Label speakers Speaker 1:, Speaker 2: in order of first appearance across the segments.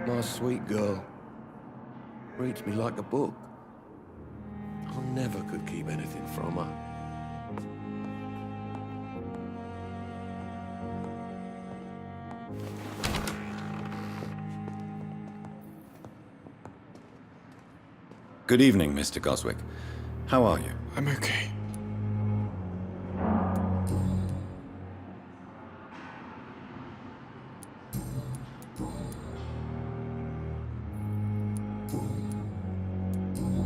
Speaker 1: My sweet girl. Reads me like a book. I never could keep anything from her.
Speaker 2: Good evening, Mr. Goswick. How are you?
Speaker 3: I'm okay.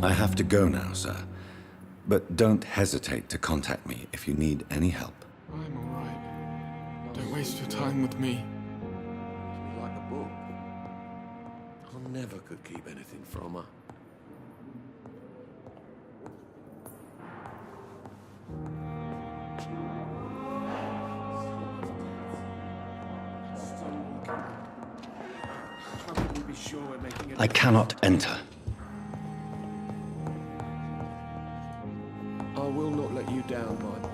Speaker 2: I have to go now, sir. But don't hesitate to contact me if you need any help.
Speaker 3: I'm alright. Don't waste your time with me.
Speaker 1: Reads me like a book. I never could keep anything from her.
Speaker 2: I cannot enter.
Speaker 1: I will not let you down, my boy.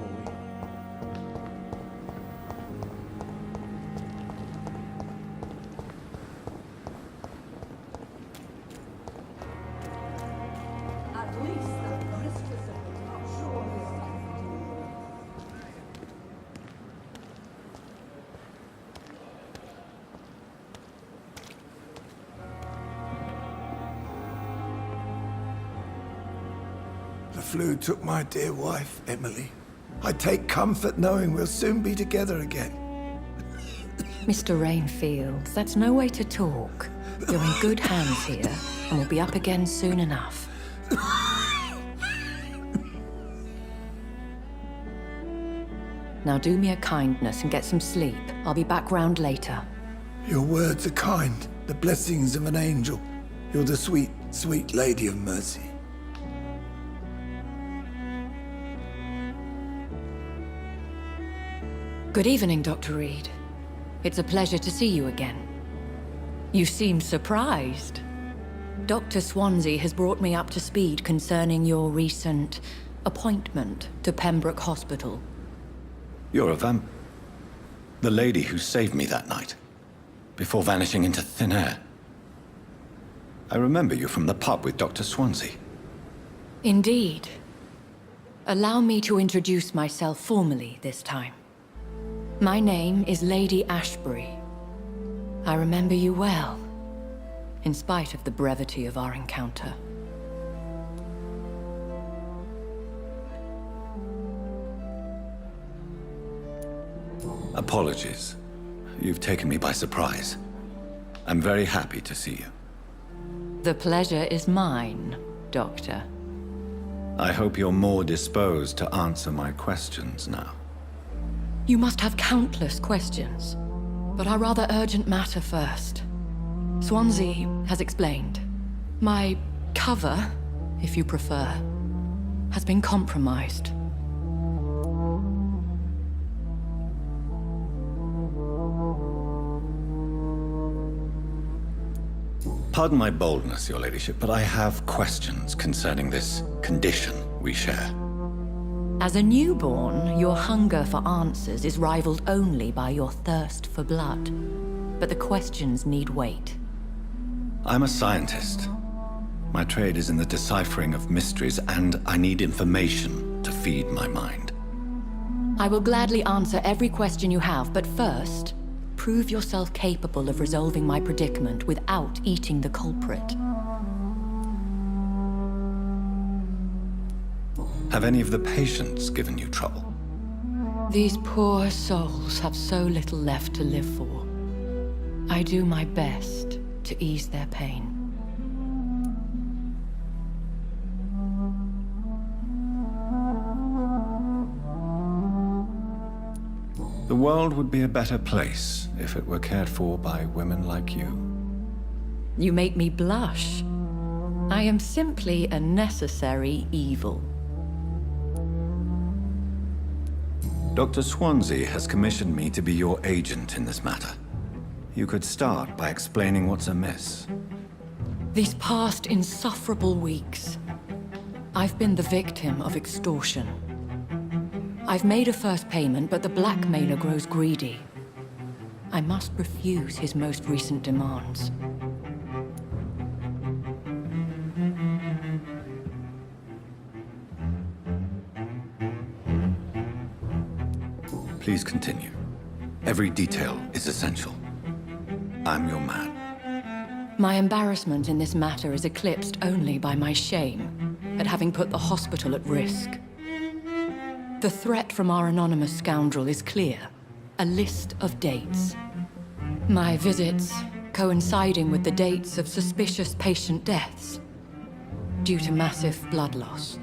Speaker 4: At least the mistress of the top shore is something to do.
Speaker 5: The flu took my dear wife, Emily. I take comfort knowing we'll soon be together again.
Speaker 6: Mr. Rainfield, that's no way to talk. You're in good hands here, and we'll be up again soon enough. Now do me a kindness and get some sleep. I'll be back round later.
Speaker 5: Your words are kind, the blessings of an angel. You're the sweet, sweet Lady of Mercy.
Speaker 6: Good evening, Dr. Reed. It's a pleasure to see you again. You seem surprised. Dr. Swansea has brought me up to speed concerning your recent appointment to Pembroke Hospital.
Speaker 2: You're a the lady who saved me that night, before vanishing into thin air. I remember you from the pub with Dr. Swansea.
Speaker 6: Indeed. Allow me to introduce myself formally this time. My name is Lady Ashbury. I remember you well, in spite of the brevity of our encounter.
Speaker 2: Apologies. You've taken me by surprise. I'm very happy to see you.
Speaker 6: The pleasure is mine, Doctor.
Speaker 2: I hope you're more disposed to answer my questions now.
Speaker 6: You must have countless questions, but our rather urgent matter first. Swansea has explained. My cover, if you prefer, has been compromised.
Speaker 2: Pardon my boldness, Your Ladyship, but I have questions concerning this condition we share.
Speaker 6: As a newborn, your hunger for answers is rivaled only by your thirst for blood. But the questions need wait.
Speaker 2: I'm a scientist. My trade is in the deciphering of mysteries, and I need information to feed my mind.
Speaker 6: I will gladly answer every question you have, but first, prove yourself capable of resolving my predicament without eating the culprit.
Speaker 2: Have any of the patients given you trouble?
Speaker 6: These poor souls have so little left to live for. I do my best to ease their pain.
Speaker 2: The world would be a better place if it were cared for by women like you.
Speaker 6: You make me blush. I am simply a necessary evil.
Speaker 2: Dr. Swansea has commissioned me to be your agent in this matter. You could start by explaining what's amiss.
Speaker 6: These past insufferable weeks, I've been the victim of extortion. I've made a first payment, but the blackmailer grows greedy. I must refuse his most recent demands.
Speaker 2: Please continue. Every detail is essential. I'm your man.
Speaker 6: My embarrassment in this matter is eclipsed only by my shame at having put the hospital at risk. The threat from our anonymous scoundrel is clear. A list of dates. My visits coinciding with the dates of suspicious patient deaths due to massive blood loss.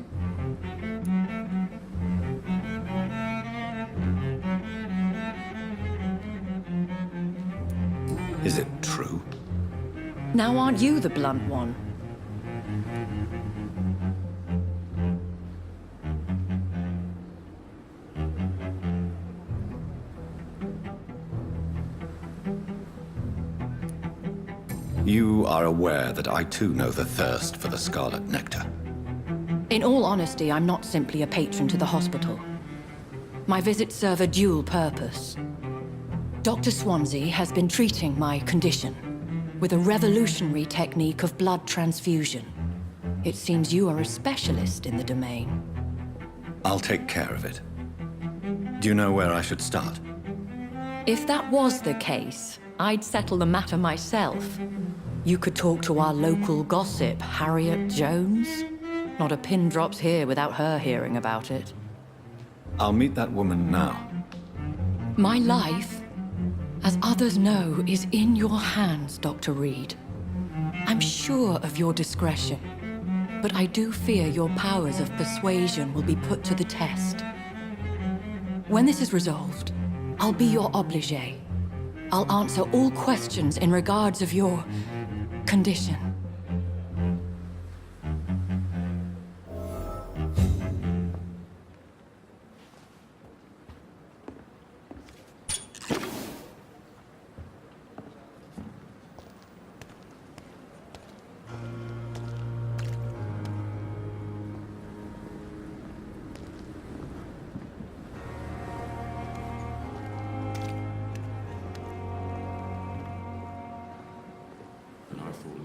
Speaker 2: Is it true?
Speaker 6: Now aren't you the blunt one?
Speaker 2: You are aware that I too know the thirst for the Scarlet Nectar.
Speaker 6: In all honesty, I'm not simply a patron to the hospital. My visits serve a dual purpose. Dr. Swansea has been treating my condition with a revolutionary technique of blood transfusion. It seems you are a specialist in the domain.
Speaker 2: I'll take care of it. Do you know where I should start?
Speaker 6: If that was the case, I'd settle the matter myself. You could talk to our local gossip, Harriet Jones. Not a pin drops here without her hearing about it.
Speaker 2: I'll meet that woman now.
Speaker 6: My life, as others know, is in your hands, Dr. Reed. I'm sure of your discretion, but I do fear your powers of persuasion will be put to the test. When this is resolved, I'll be your obligé. I'll answer all questions in regards of your condition.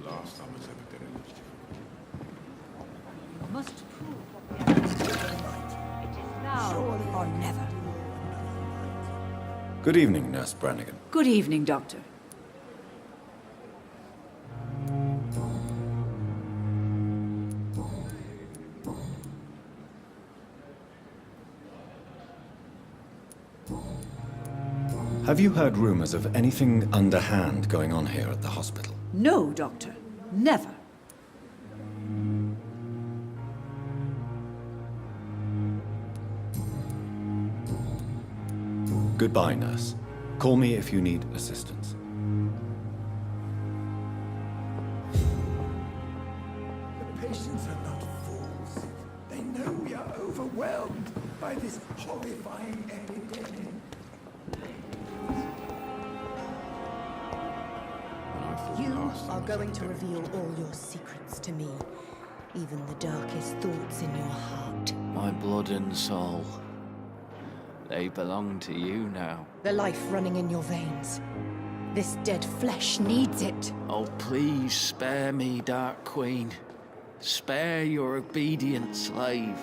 Speaker 1: Last time was ever going to
Speaker 4: Must prove what we have to say tonight. It is now or never.
Speaker 2: Good evening, Nurse Brannigan.
Speaker 7: Good evening, Doctor.
Speaker 2: Have you heard rumors of anything underhand going on here at the hospital?
Speaker 7: No, Doctor. Never.
Speaker 2: Goodbye, nurse. Call me if you need assistance.
Speaker 5: The patients are not fools. They know we are overwhelmed by this horrifying epidemic.
Speaker 8: You are going to reveal all your secrets to me, even the darkest thoughts in your heart.
Speaker 9: My blood and soul. They belong to you now.
Speaker 8: The life running in your veins. This dead flesh needs it.
Speaker 9: Oh, please spare me, Dark Queen. Spare your obedient slave.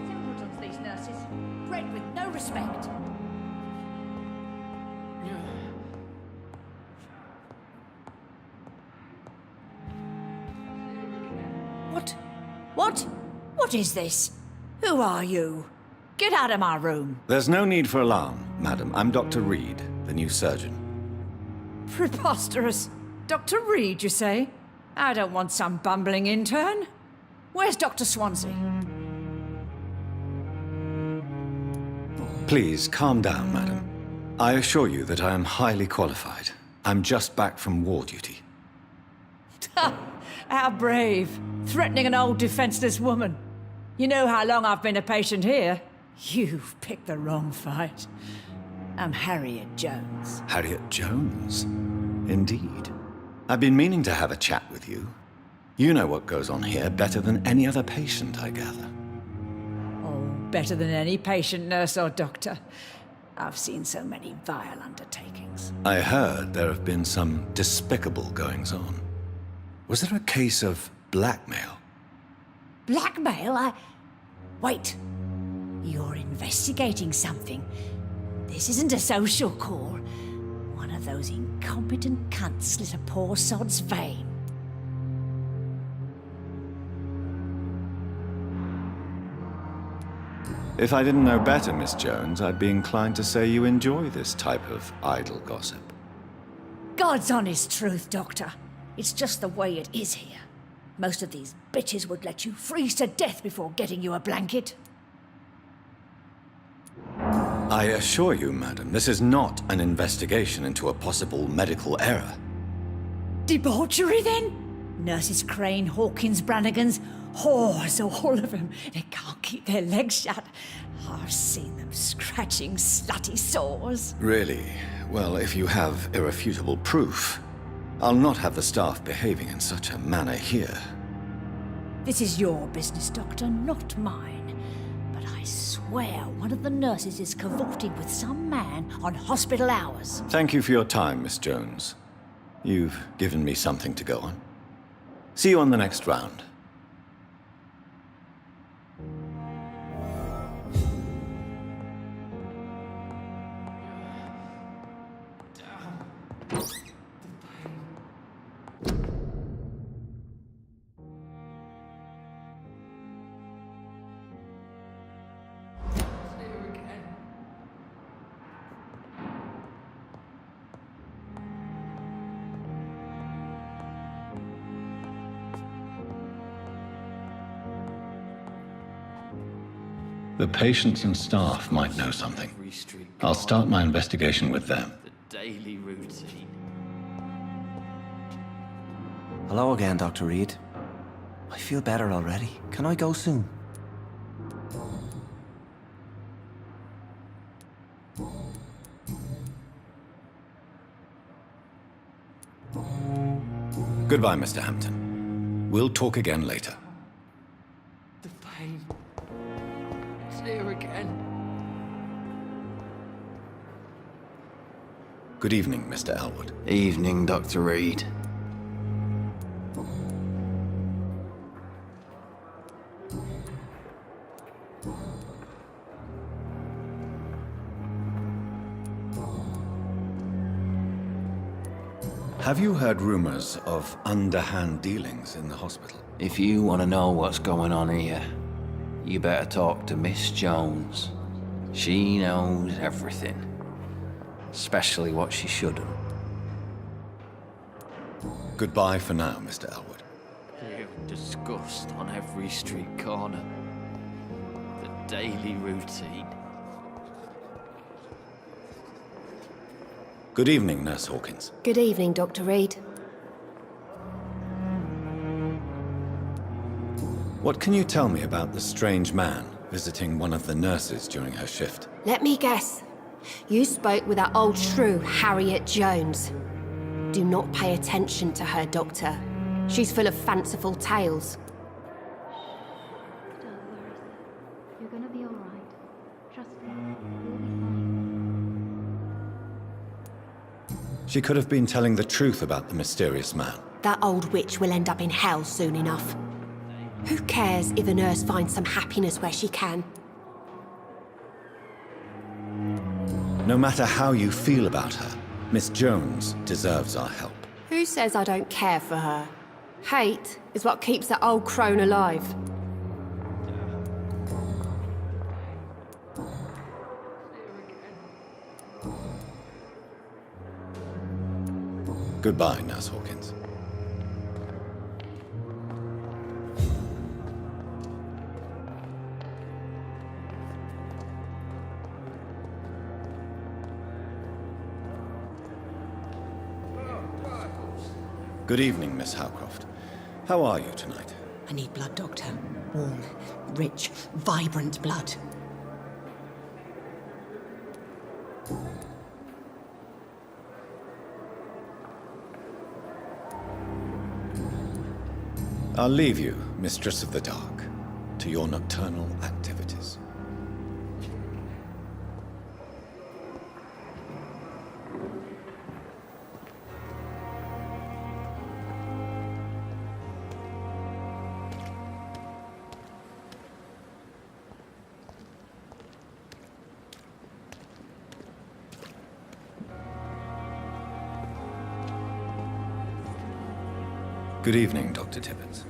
Speaker 4: Simpletons, these nurses. Bred with no respect.
Speaker 7: What is this? Who are you? Get out of my room.
Speaker 2: There's no need for alarm, madam. I'm Dr. Reed, the new surgeon.
Speaker 7: Preposterous. Dr. Reed, you say? I don't want some bumbling intern. Where's Dr. Swansea?
Speaker 2: Please, calm down, madam. I assure you that I am highly qualified. I'm just back from war duty.
Speaker 7: How brave. Threatening an old defenseless woman. You know how long I've been a patient here? You've picked the wrong fight. I'm Harriet Jones.
Speaker 2: Harriet Jones? Indeed. I've been meaning to have a chat with you. You know what goes on here better than any other patient, I gather.
Speaker 7: Oh, better than any patient, nurse or doctor. I've seen so many vile undertakings.
Speaker 2: I heard there have been some despicable goings-on. Was there a case of blackmail?
Speaker 7: Blackmail? Wait. You're investigating something. This isn't a social call. One of those incompetent cunts slit a poor sod's vein.
Speaker 2: If I didn't know better, Miss Jones, I'd be inclined to say you enjoy this type of idle gossip.
Speaker 7: God's honest truth, Doctor. It's just the way it is here. Most of these bitches would let you freeze to death before getting you a blanket.
Speaker 2: I assure you, madam, this is not an investigation into a possible medical error.
Speaker 7: Debauchery, then? Nurses Crane, Hawkins, Brannigans, whores, all of them. They can't keep their legs shut. I've seen them scratching slutty sores.
Speaker 2: Really? Well, if you have irrefutable proof, I'll not have the staff behaving in such a manner here.
Speaker 7: This is your business, Doctor, not mine. But I swear one of the nurses is cavorting with some man on hospital hours.
Speaker 2: Thank you for your time, Miss Jones. You've given me something to go on. See you on the next round. The patients and staff might know something. I'll start my investigation with them.
Speaker 9: The daily routine.
Speaker 10: Hello again, Dr. Reed. I feel better already. Can I go soon?
Speaker 2: Goodbye, Mr. Hampton. We'll talk again later.
Speaker 9: The pain. It's here again.
Speaker 2: Good evening, Mr. Elwood.
Speaker 9: Evening, Dr. Reed.
Speaker 2: Have you heard rumors of underhand dealings in the hospital?
Speaker 9: If you want to know what's going on here, you better talk to Miss Jones. She knows everything. Especially what she shouldn't.
Speaker 2: Goodbye for now, Mr. Elwood.
Speaker 9: You disgust on every street corner. The daily routine.
Speaker 2: Good evening, Nurse Hawkins.
Speaker 8: Good evening, Dr. Reed.
Speaker 2: What can you tell me about the strange man visiting one of the nurses during her shift?
Speaker 8: Let me guess. You spoke with that old shrew, Harriet Jones. Do not pay attention to her, Doctor. She's full of fanciful tales.
Speaker 11: Don't worry, sir. You're gonna be all right. Trust me. You'll be fine.
Speaker 2: She could have been telling the truth about the mysterious man.
Speaker 8: That old witch will end up in hell soon enough. Who cares if a nurse finds some happiness where she can?
Speaker 2: No matter how you feel about her, Miss Jones deserves our help.
Speaker 8: Who says I don't care for her? Hate is what keeps that old crone alive.
Speaker 2: Goodbye, Nurse Hawkins. Good evening, Miss Howcroft. How are you tonight?
Speaker 8: I need blood, Doctor. Warm, rich, vibrant blood.
Speaker 2: I'll leave you, Mistress of the Dark, to your nocturnal activities. Good evening, Dr. Tippett.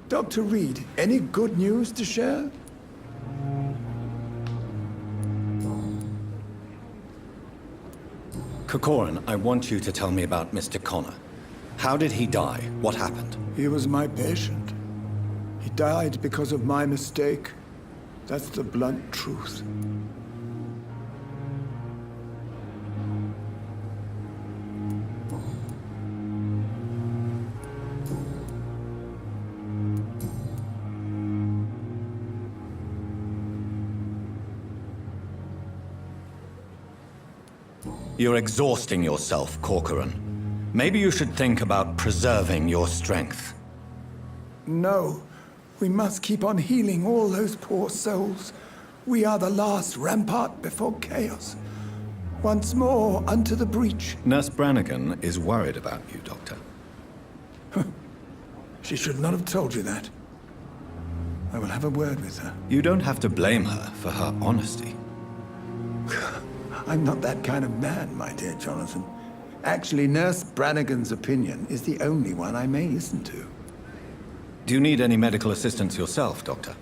Speaker 5: Dr. Reed, any good news to share?
Speaker 2: Corcoran, I want you to tell me about Mr. Connor. How did he die? What happened?
Speaker 5: He was my patient. He died because of my mistake. That's the blunt truth.
Speaker 2: You're exhausting yourself, Corcoran. Maybe you should think about preserving your strength.
Speaker 5: No, we must keep on healing all those poor souls. We are the last rampart before chaos. Once more, unto the breach.
Speaker 2: Nurse Brannigan is worried about you, Doctor.
Speaker 5: She should not have told you that. I will have a word with her.
Speaker 2: You don't have to blame her for her honesty.
Speaker 5: I'm not that kind of man, my dear Jonathan. Actually, Nurse Brannigan's opinion is the only one I may listen to.
Speaker 2: Do you need any medical assistance yourself, Doctor?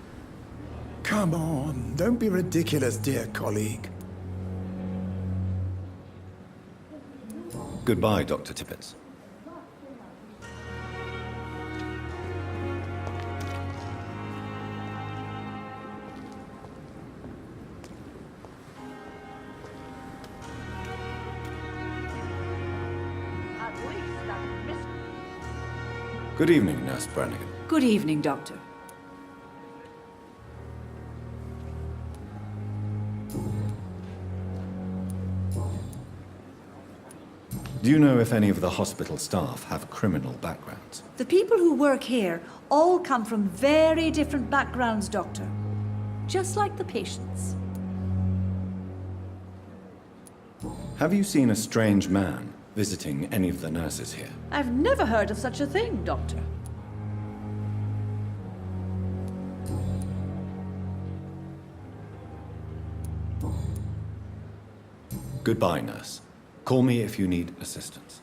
Speaker 5: Come on, don't be ridiculous, dear colleague.
Speaker 2: Goodbye, Dr. Tippett. Good evening, Nurse Brannigan.
Speaker 7: Good evening, Doctor.
Speaker 2: Do you know if any of the hospital staff have criminal backgrounds?
Speaker 7: The people who work here all come from very different backgrounds, Doctor. Just like the patients.
Speaker 2: Have you seen a strange man visiting any of the nurses here?
Speaker 7: I've never heard of such a thing, Doctor.
Speaker 2: Goodbye, nurse. Call me if you need assistance.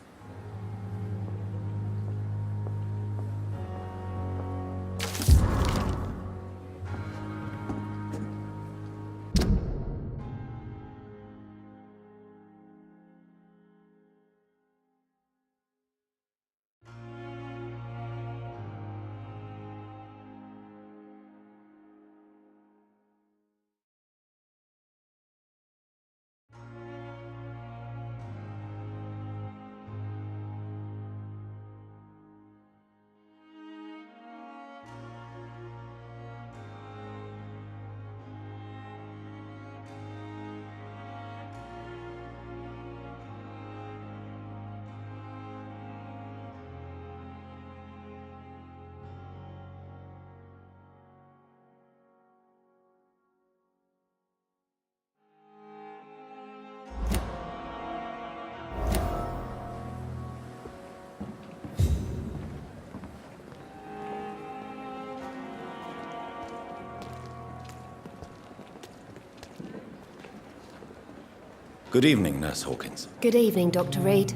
Speaker 2: Good evening, Nurse Hawkins.
Speaker 8: Good evening, Dr. Reed.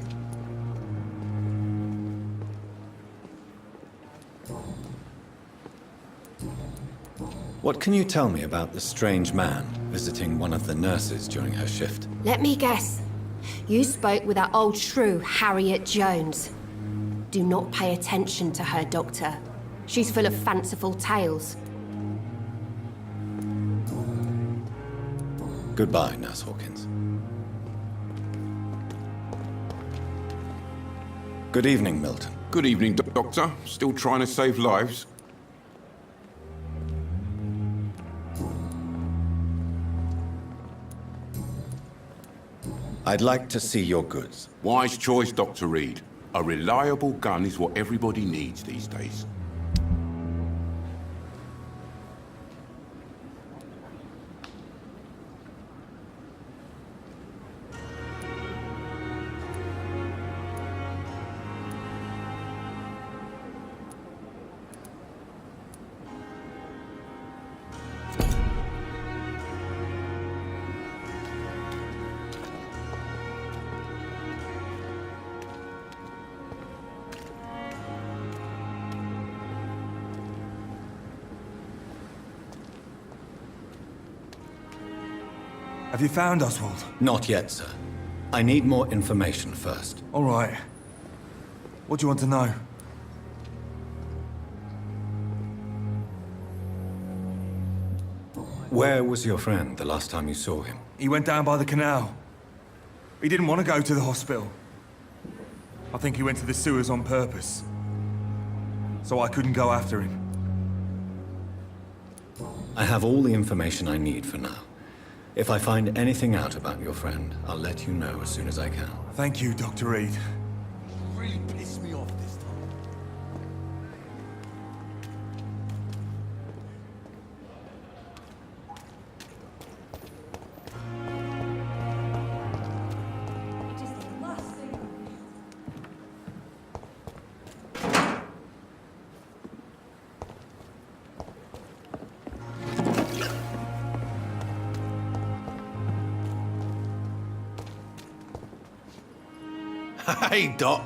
Speaker 2: What can you tell me about the strange man visiting one of the nurses during her shift?
Speaker 8: Let me guess. You spoke with that old shrew, Harriet Jones. Do not pay attention to her, Doctor. She's full of fanciful tales.
Speaker 2: Goodbye, Nurse Hawkins. Good evening, Milton.
Speaker 12: Good evening, Doctor. Still trying to save lives?
Speaker 2: I'd like to see your goods.
Speaker 12: Wise choice, Dr. Reed. A reliable gun is what everybody needs these days.
Speaker 13: Have you found Oswald?
Speaker 2: Not yet, sir. I need more information first.
Speaker 13: All right. What do you want to know?
Speaker 2: Where was your friend the last time you saw him?
Speaker 13: He went down by the canal. He didn't want to go to the hospital. I think he went to the sewers on purpose. So I couldn't go after him.
Speaker 2: I have all the information I need for now. If I find anything out about your friend, I'll let you know as soon as I can.
Speaker 13: Thank you, Dr. Reed.
Speaker 1: Really pissed me off this time.
Speaker 4: It is the last thing.
Speaker 1: Hey, Doc.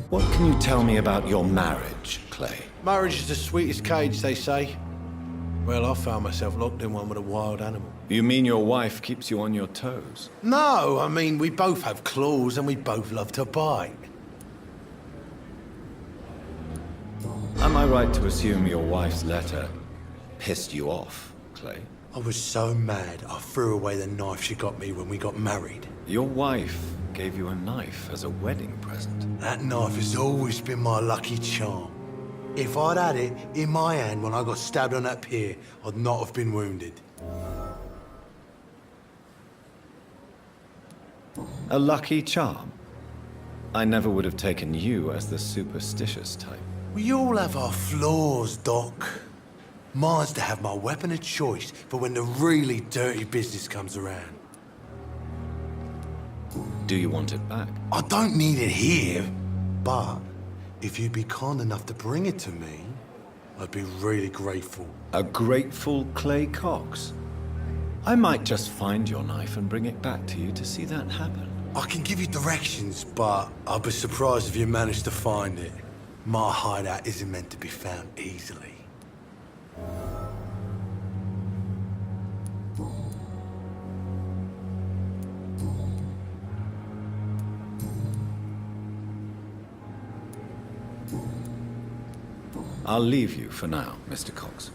Speaker 2: What can you tell me about your marriage, Clay?
Speaker 1: Marriage is the sweetest cage, they say. Well, I found myself locked in one with a wild animal.
Speaker 2: You mean your wife keeps you on your toes?
Speaker 1: No, I mean, we both have claws and we both love to bite.
Speaker 2: Am I right to assume your wife's letter pissed you off, Clay?
Speaker 1: I was so mad, I threw away the knife she got me when we got married.
Speaker 2: Your wife gave you a knife as a wedding present.
Speaker 1: That knife has always been my lucky charm. If I'd had it in my hand when I got stabbed on that pier, I'd not have been wounded.
Speaker 2: A lucky charm? I never would have taken you as the superstitious type.
Speaker 1: We all have our flaws, Doc. Mine's to have my weapon of choice for when the really dirty business comes around.
Speaker 2: Do you want it back?
Speaker 1: I don't need it here, but if you'd be kind enough to bring it to me, I'd be really grateful.
Speaker 2: A grateful Clay Cox? I might just find your knife and bring it back to you to see that happen.
Speaker 1: I can give you directions, but I'd be surprised if you managed to find it. My hideout isn't meant to be found easily.
Speaker 2: I'll leave you for now, Mr. Cox.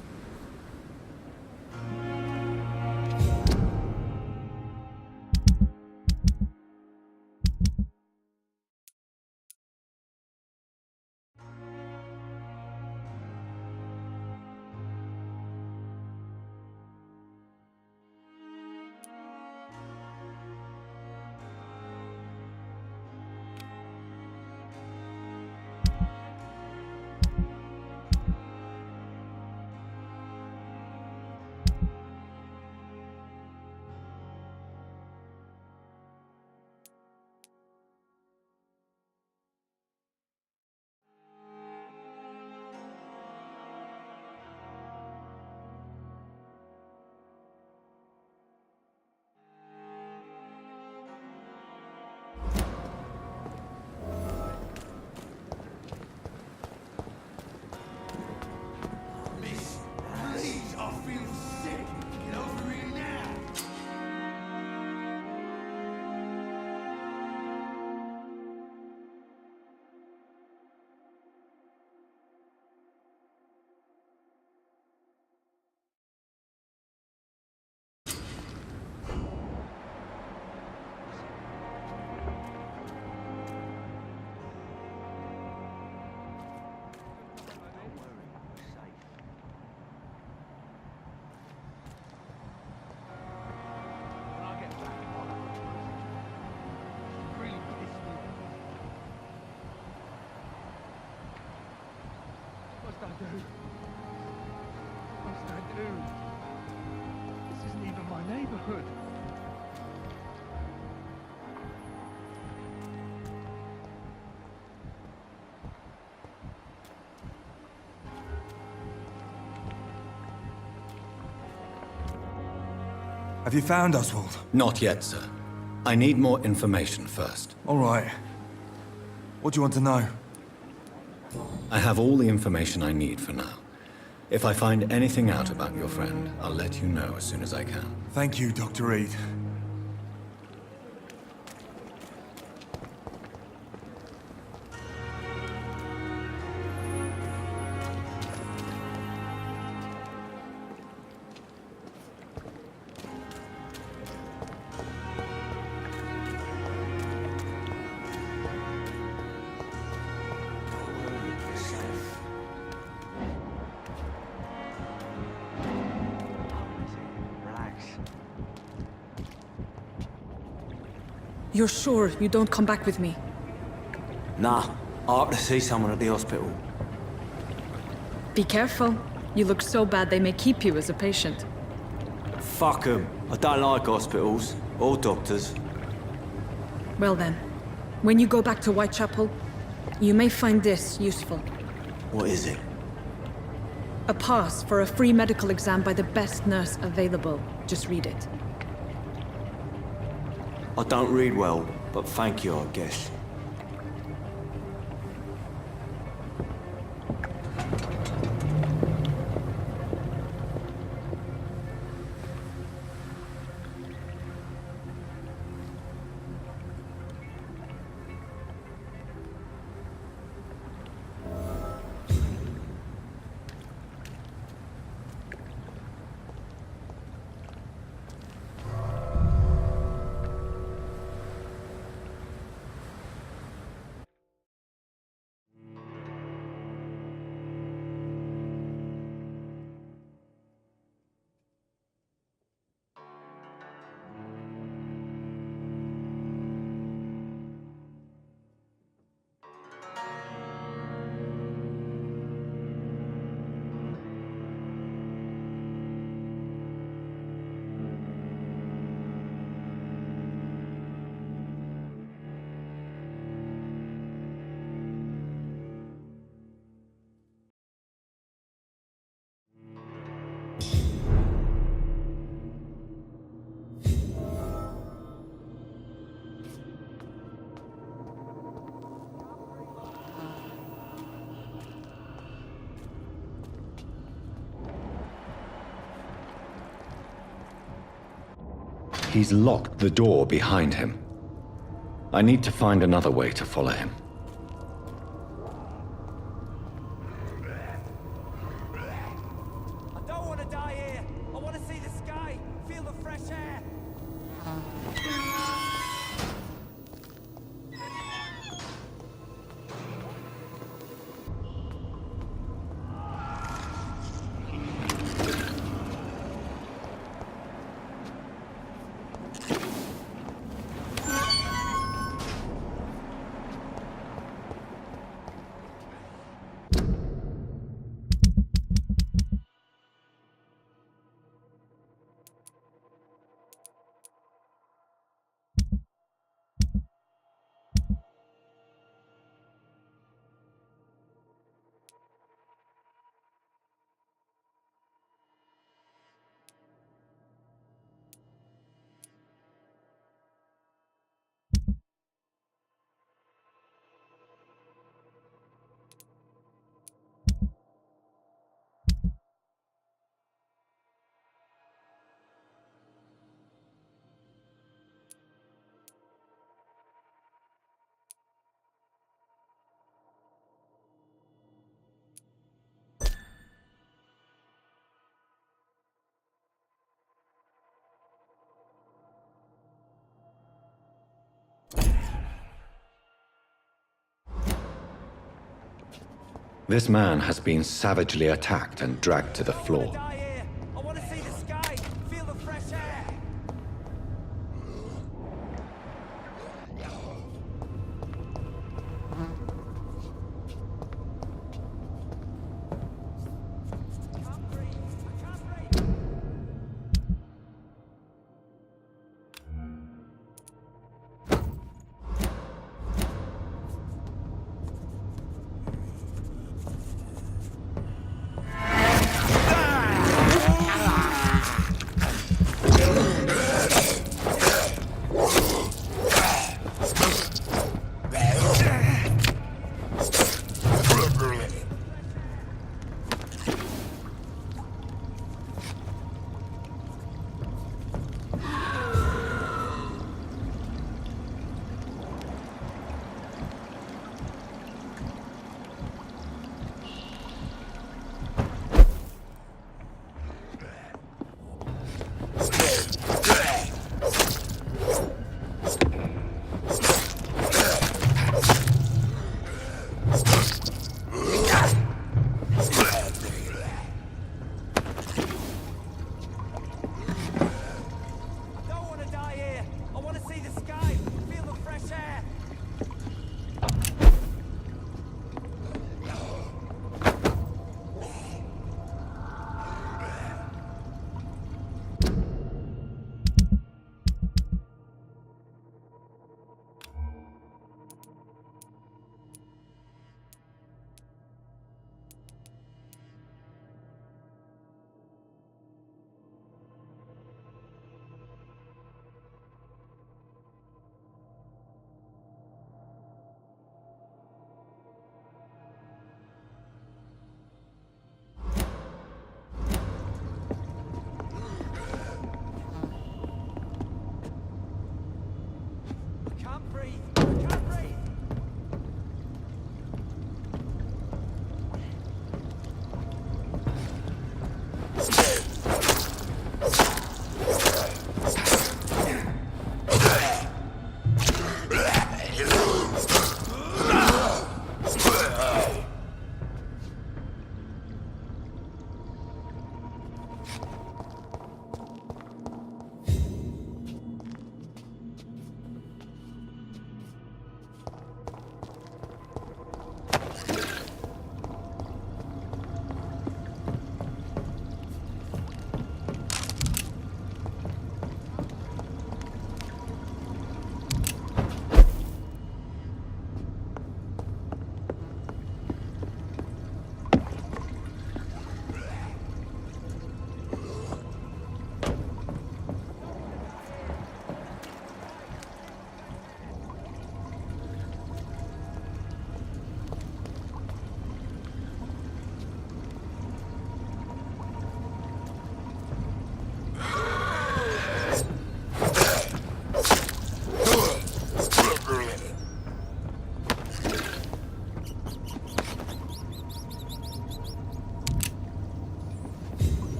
Speaker 14: What must I do? This isn't even my neighborhood.
Speaker 13: Have you found Oswald?
Speaker 2: Not yet, sir. I need more information first.
Speaker 13: All right. What do you want to know?
Speaker 2: I have all the information I need for now. If I find anything out about your friend, I'll let you know as soon as I can.
Speaker 13: Thank you, Dr. Reed.
Speaker 15: You're sure you don't come back with me?
Speaker 10: Nah, I have to see someone at the hospital.
Speaker 15: Be careful. You look so bad they may keep you as a patient.
Speaker 10: Fuck 'em. I don't like hospitals. Or doctors.
Speaker 15: Well then, when you go back to Whitechapel, you may find this useful.
Speaker 10: What is it?
Speaker 15: A pass for a free medical exam by the best nurse available. Just read it.
Speaker 10: I don't read well, but thank you, I guess.
Speaker 2: He's locked the door behind him. I need to find another way to follow him.
Speaker 10: I don't want to die here. I want to see the sky, feel the fresh air.
Speaker 2: This man has been savagely attacked and dragged to the floor.
Speaker 10: I want to see the sky, feel the fresh air.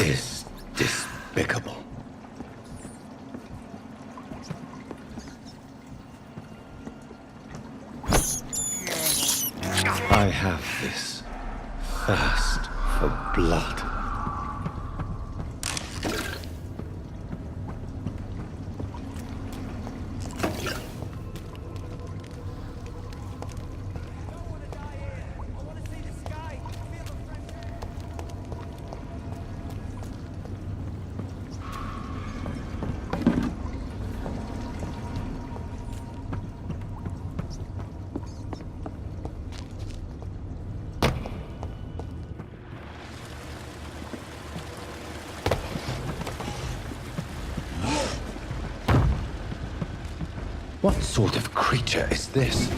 Speaker 2: is despicable. I have this thirst for blood. What sort of creature is this?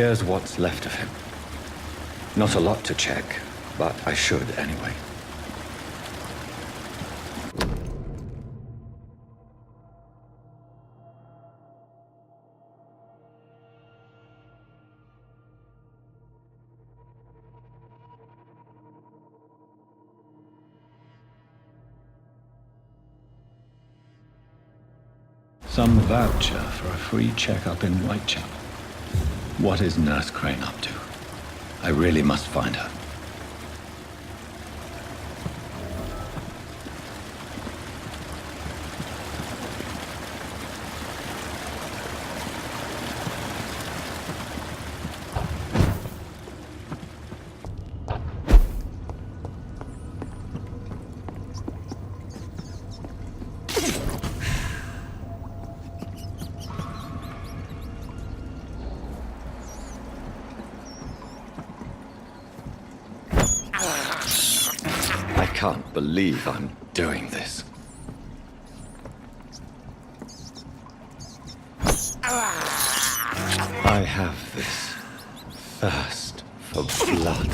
Speaker 2: Here's what's left of him. Not a lot to check, but I should anyway. Some voucher for a free checkup in Whitechapel. What is Nurse Crane up to? I really must find her. I can't believe I'm doing this. I have this thirst for blood.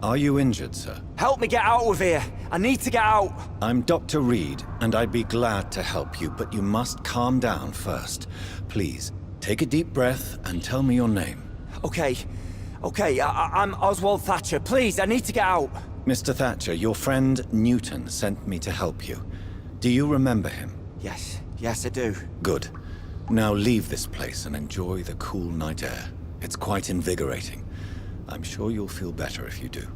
Speaker 2: Are you injured, sir?
Speaker 10: Help me get out of here. I need to get out.
Speaker 2: I'm Dr. Reed, and I'd be glad to help you, but you must calm down first. Please, take a deep breath and tell me your name.
Speaker 10: Okay. I'm Oswald Thatcher. Please, I need to get out.
Speaker 2: Mr. Thatcher, your friend Newton sent me to help you. Do you remember him?
Speaker 10: Yes, I do.
Speaker 2: Good. Now leave this place and enjoy the cool night air. It's quite invigorating. I'm sure you'll feel better if you do.